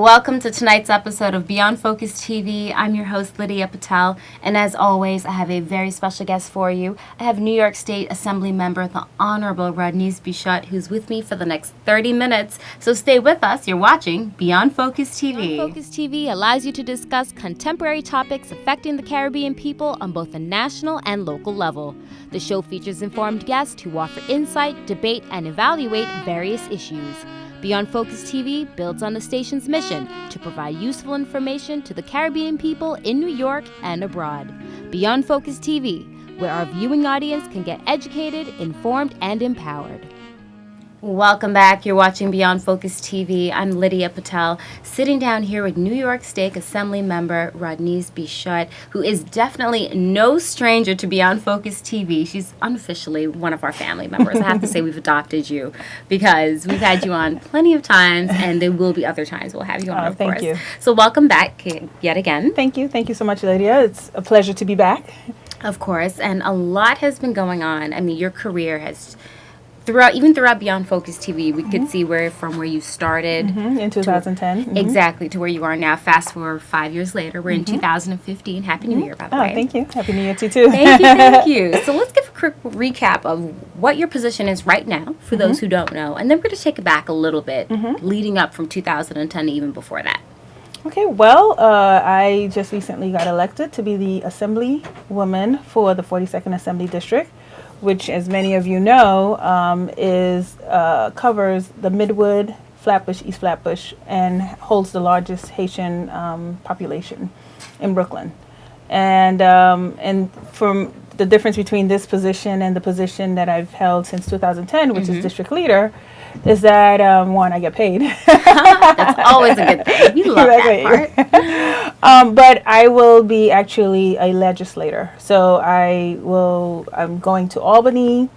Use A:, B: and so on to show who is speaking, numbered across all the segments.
A: Welcome to tonight's episode of Beyond Focus TV. I'm your host, Lydia Patel, and as always, I have a very special guest for you. I have New York State Assembly member, the Honorable Rodneyse Bichotte, who's with me for the next 30 minutes. So stay with us. You're watching Beyond Focus TV. Beyond Focus TV allows you to discuss contemporary topics affecting the Caribbean people on both a national and local level. The show features informed guests who offer insight, debate, and evaluate various issues. Beyond Focus TV builds on the station's mission to provide useful information to the Caribbean people in New York and abroad. Beyond Focus TV, where our viewing audience can get educated, informed, and empowered. Welcome back. You're watching Beyond Focus TV. I'm Lydia Patel, sitting down here with New York State Assembly member Rodneyse Bichotte, who is definitely no stranger to Beyond Focus TV. She's unofficially one of our family members. I have to say we've adopted you because we've had you on plenty of times, and there will be other times we'll have you on, of course.
B: Thank you.
A: So welcome back yet again.
B: Thank you. Thank you so much, Lydia. It's a pleasure to be back.
A: Of course, and a lot has been going on. I mean, your career has... Throughout Beyond Focus TV, we could see where you started.
B: In 2010.
A: Exactly, to where you are now. Fast forward 5 years later. We're in 2015. Happy New Year, by the way.
B: Thank you. Happy New Year to you, too.
A: Thank you. So let's give a quick recap of what your position is right now, for those who don't know. And then we're going to take it back a little bit, leading up from 2010 even before that.
B: Okay, well, I just recently got elected to be the Assemblywoman for the 42nd Assembly District, which, as many of you know, covers the Midwood, Flatbush, East Flatbush, and holds the largest Haitian population in Brooklyn. And from the difference between this position and the position that I've held since 2010, which is district leader, is that, one, I get paid.
A: That's always a good thing. We love that part.
B: But I will be actually a legislator. So I'm going to Albany.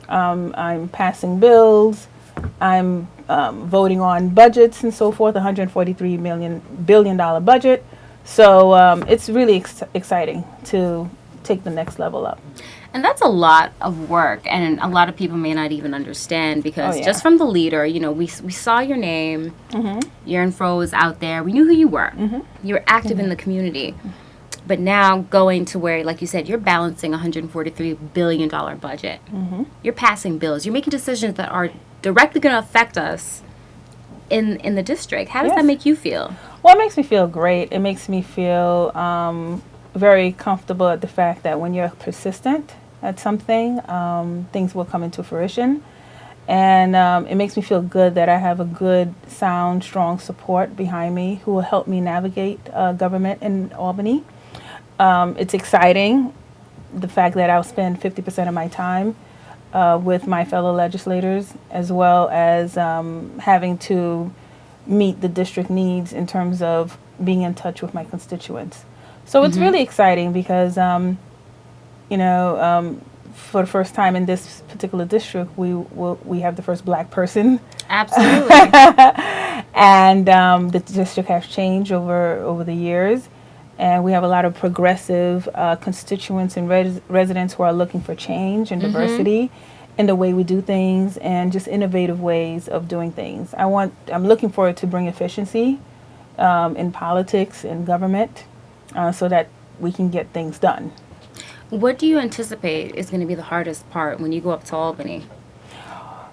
B: I'm passing bills. I'm voting on budgets and so forth, $143 billion budget. So it's really exciting to take the next level up.
A: And that's a lot of work, and a lot of people may not even understand because just from the leader, we saw your name, your info was out there, we knew who you were, you were active in the community, but now going to where, like you said, you're balancing a $143 billion budget, you're passing bills, you're making decisions that are directly going to affect us in the district. How does that make you feel?
B: Well, it makes me feel great. It makes me feel very comfortable at the fact that when you're persistent at something, things will come into fruition. And it makes me feel good that I have a good, sound, strong support behind me who will help me navigate government in Albany. It's exciting, the fact that I'll spend 50% of my time with my fellow legislators, as well as having to meet the district needs in terms of being in touch with my constituents. So it's really exciting because, for the first time in this particular district, we have the first black person.
A: Absolutely.
B: And the district has changed over the years. And we have a lot of progressive constituents and residents who are looking for change and diversity in the way we do things and just innovative ways of doing things. I'm looking forward to bring efficiency in politics and government. So that we can get things done.
A: What do you anticipate is going to be the hardest part when you go up to Albany?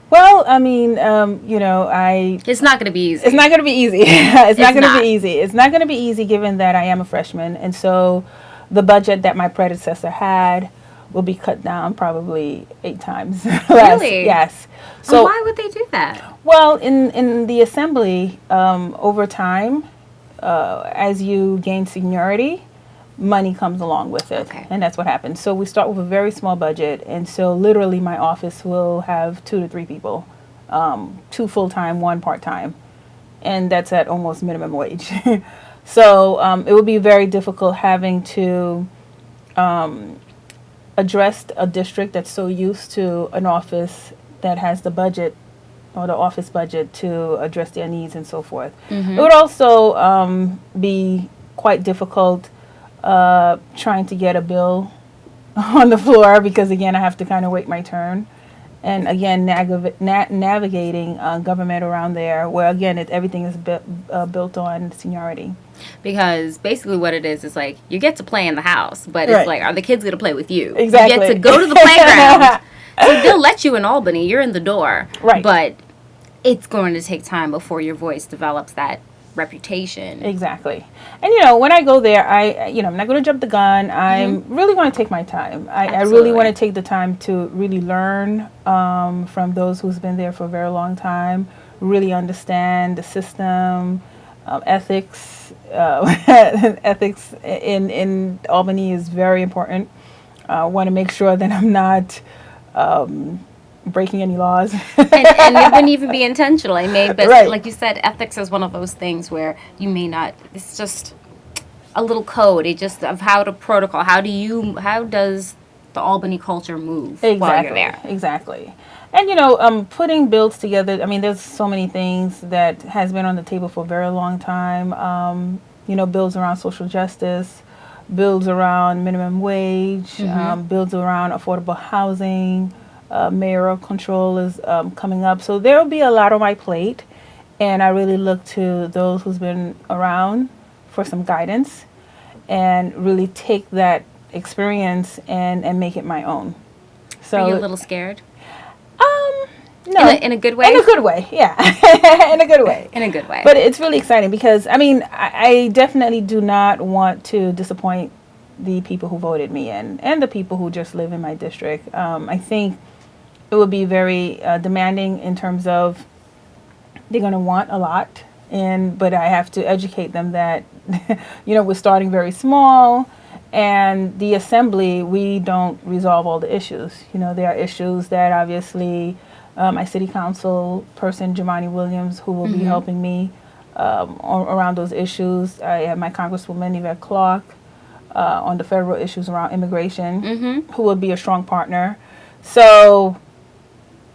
B: Well, I mean, it's
A: not going to be easy.
B: It's not going to be easy. It's not going to be easy. It's not going to be easy given that I am a freshman. And so the budget that my predecessor had will be cut down probably 8 times less.
A: Really?
B: Yes.
A: So why would they do that?
B: Well, in the assembly, over time, as you gain seniority, money comes along with it.
A: Okay.
B: And that's what happens. So we start with a very small budget. And so literally my office will have 2 to 3 people, 2 full-time, 1 part-time. And that's at almost minimum wage. So it would be very difficult having to address a district that's so used to an office that has the budget or the office budget to address their needs and so forth. It would also be quite difficult trying to get a bill on the floor because, again, I have to kind of wait my turn. and again navigating government around there, where again everything is built on seniority.
A: Because basically what it is like you get to play in the house, but
B: Right.
A: it's like, are the kids going to play with you?
B: Exactly.
A: You get to go to the playground. So they'll let you in Albany. You're in the door.
B: Right.
A: But it's going to take time before your voice develops that reputation.
B: Exactly. And when I go there, I'm not going to jump the gun. I'm really going to take my time. I really want to take the time to really learn from those who's been there for a very long time, really understand the system, ethics. Ethics in Albany is very important. I want to make sure that I'm not breaking any laws.
A: and it wouldn't even be intentional. I may, but
B: Right.
A: like you said, ethics is one of those things where you may not. It's just a little code. It just of how to protocol. How does the Albany culture move while you're there?
B: Exactly. And putting bills together. I mean, there's so many things that has been on the table for a very long time. Bills around social justice, bills around minimum wage, bills around affordable housing. Mayoral control is coming up. So there will be a lot on my plate. And I really look to those who's been around for some guidance and really take that experience and make it my own. So,
A: are you a little scared?
B: No.
A: In a good way?
B: In a good way, yeah. In a good way.
A: In a good way.
B: But it's really exciting because, I definitely do not want to disappoint the people who voted me in and the people who just live in my district. I think it would be very demanding in terms of they're going to want a lot, but I have to educate them that, we're starting very small, and the assembly, we don't resolve all the issues. There are issues that obviously my city council person, Jemani Williams, who will be helping me around those issues. I have my Congresswoman Yvette Clark on the federal issues around immigration, who will be a strong partner. So,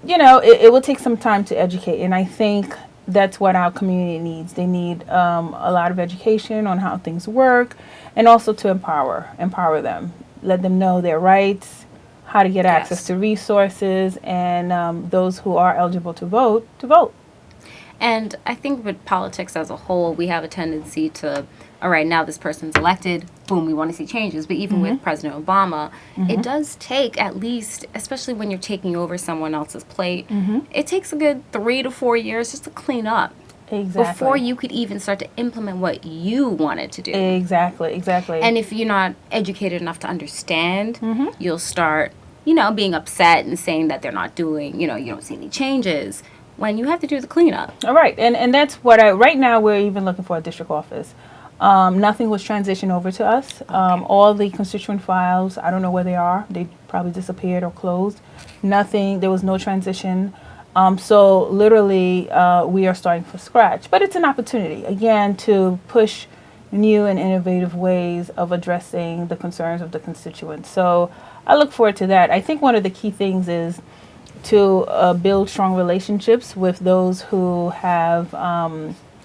B: it will take some time to educate, and I think that's what our community needs. They need a lot of education on how things work, and also to empower them, let them know their rights, how to get access to resources, and those who are eligible to vote.
A: And I think with politics as a whole, we have a tendency to, all right, now this person's elected, boom, we want to see changes. But even with President Obama, it does take at least, especially when you're taking over someone else's plate, it takes a good 3 to 4 years just to clean up.
B: Exactly.
A: Before you could even start to implement what you wanted to do.
B: Exactly.
A: And if you're not educated enough to understand, you'll start, being upset and saying that they're not doing, you don't see any changes, when you have to do the cleanup.
B: All right. And that's what right now we're even looking for a district office. Nothing was transitioned over to us. All the constituent files, I don't know where they are. They probably disappeared or closed. Nothing, there was no transition. So literally, we are starting from scratch. But it's an opportunity, again, to push new and innovative ways of addressing the concerns of the constituents. So I look forward to that. I think one of the key things is to build strong relationships with those who have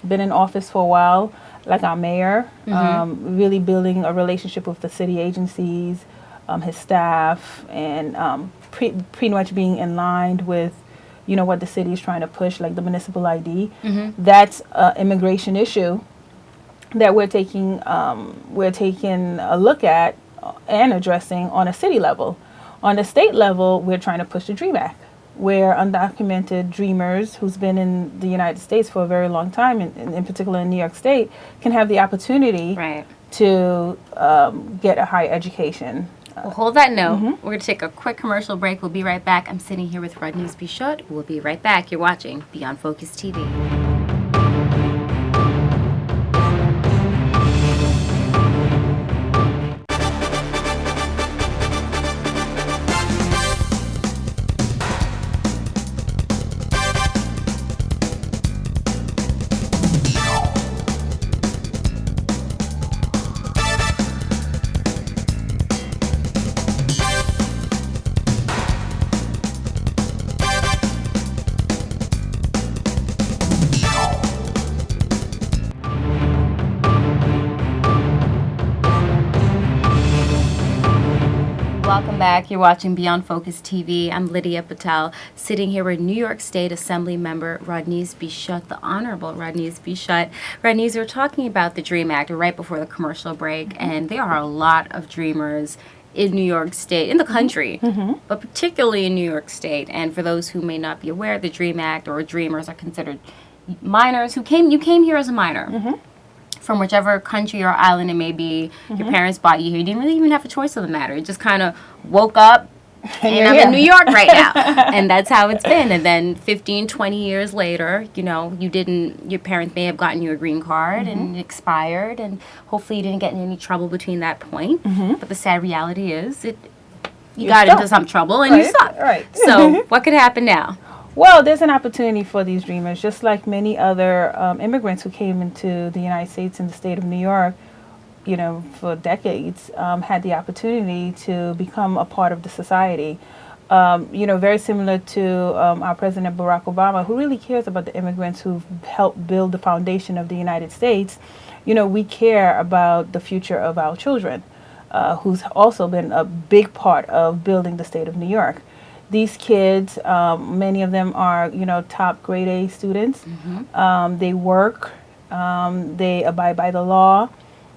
B: been in office for a while, like our mayor, really building a relationship with the city agencies, his staff, and pretty much being in line with what the city is trying to push, like the municipal ID. That's an immigration issue that we're taking a look at and addressing on a city level. On the state level, we're trying to push the DREAM Act, where undocumented dreamers who's been in the United States for a very long time, in particular in New York State, can have the opportunity to get a higher education.
A: Well, hold that note. We're going to take a quick commercial break. We'll be right back. I'm sitting here with Rodneyse Bichotte. We'll be right back. You're watching Beyond Focus TV. Welcome back. You're watching Beyond Focus TV. I'm Lydia Patel, sitting here with New York State Assembly Member Rodneyse Bichotte, the Honorable Rodneyse Bichotte. Rodneyse, we're talking about the DREAM Act right before the commercial break, and there are a lot of dreamers in New York State, in the country, but particularly in New York State. And for those who may not be aware, the DREAM Act, or dreamers, are considered minors who you came here as a minor. From whichever country or island it may be, your parents brought you here. You didn't really even have a choice of the matter. You just kind of woke up, and I'm in New York right now. And that's how it's been. And then 15, 20 years later, you know, your parents may have gotten you a green card and it expired, and hopefully you didn't get in any trouble between that point. But the sad reality is you got into some trouble and you stuck. So what could happen now?
B: Well, there's an opportunity for these dreamers, just like many other immigrants who came into the United States and the state of New York, you know, for decades, had the opportunity to become a part of the society. You know, very similar to our President Barack Obama, who really cares about the immigrants who've helped build the foundation of the United States. You know, we care about the future of our children, who's also been a big part of building the state of New York. These kids, many of them are, you know, top grade A students. They work, they abide by the law.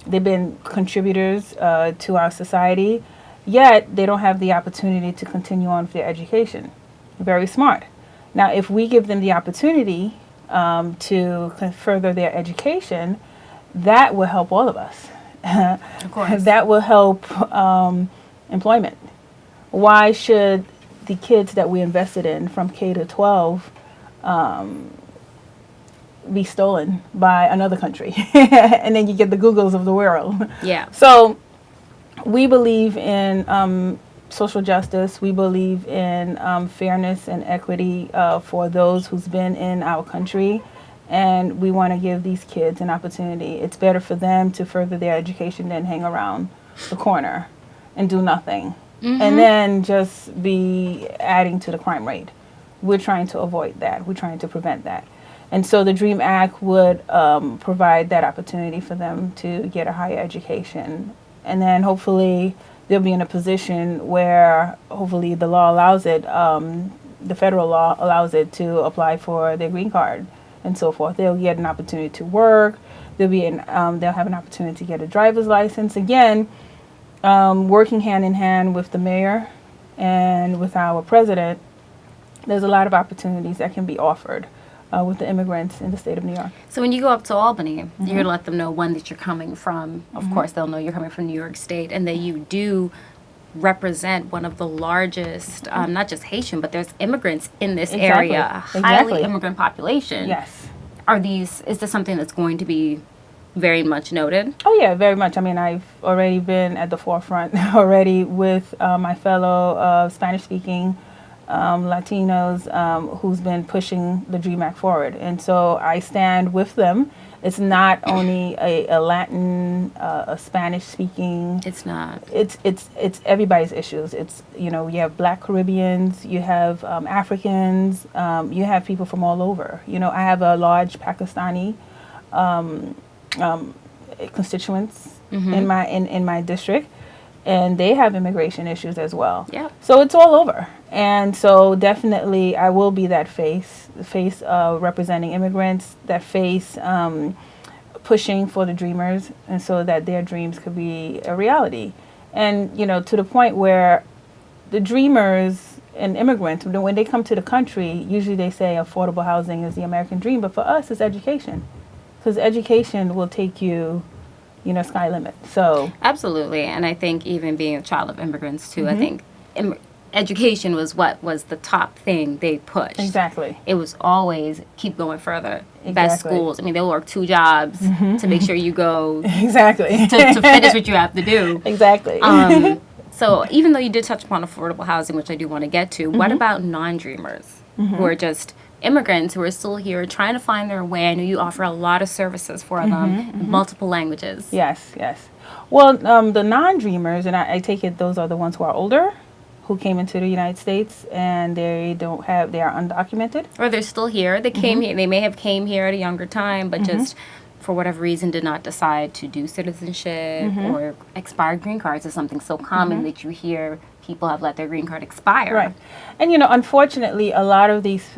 B: They've been contributors to our society, yet they don't have the opportunity to continue on with their education. Very smart. Now, if we give them the opportunity to further their education, that will help all of us.
A: Of course.
B: That will help employment. Why should the kids that we invested in from K to 12 be stolen by another country? And then you get the Googles of the world.
A: Yeah.
B: So we believe in social justice. We believe in fairness and equity for those who's been in our country. And we want to give these kids an opportunity. It's better for them to further their education than hang around the corner and do nothing. And then just be adding to the crime rate. We're trying to avoid that. We're trying to prevent that. And so the DREAM Act would provide that opportunity for them to get a higher education. And then hopefully they'll be in a position where hopefully the law allows it, the federal law allows it to apply for their green card and so forth. They'll get an opportunity to work. They'll have an opportunity to get a driver's license. Again, working hand in hand with the mayor and with our president, there's a lot of opportunities that can be offered with the immigrants in the state of New York.
A: So when you go up to Albany, you're going to let them know, one, that you're coming from, of course, they'll know you're coming from New York State, and that you do represent one of the largest, not just Haitian, but there's immigrants in this area, a highly immigrant population.
B: Yes.
A: Is this something that's going to be very much noted?
B: Oh yeah, very much. I mean, I've already been at the forefront already with my fellow Spanish-speaking Latinos who's been pushing the DREAM Act forward. And so I stand with them. It's not only a Latin, a Spanish-speaking.
A: It's not.
B: It's everybody's issues. It's, you know, you have Black Caribbeans, you have Africans, you have people from all over. You know, I have a large Pakistani constituents in my district, and they have immigration issues as well.
A: Yeah.
B: So it's all over, and so definitely I will be that face representing immigrants, that face pushing for the dreamers, and so that their dreams could be a reality, and you know, to the point where the dreamers and immigrants, when they come to the country, usually they say affordable housing is the American dream, but for us it's education. Because education will take you, you know, sky limit. So
A: absolutely, and I think even being a child of immigrants too, I think education was what was the top thing they pushed.
B: Exactly.
A: It was always keep going further. Best schools. I mean, they'll work 2 jobs to make sure you go
B: exactly
A: to finish what you have to do.
B: Exactly.
A: So even though you did touch upon affordable housing, which I do want to get to, what about non-dreamers who are just immigrants who are still here trying to find their way? I know you offer a lot of services for them in multiple languages.
B: Yes, yes. Well, the non-dreamers, and I take it those are the ones who are older, who came into the United States and they are undocumented.
A: Or they're still here. They came here. They may have came here at a younger time, but just for whatever reason, did not decide to do citizenship or expired green cards is something so common that you hear people have let their green card expire.
B: Right. And, unfortunately, a lot of these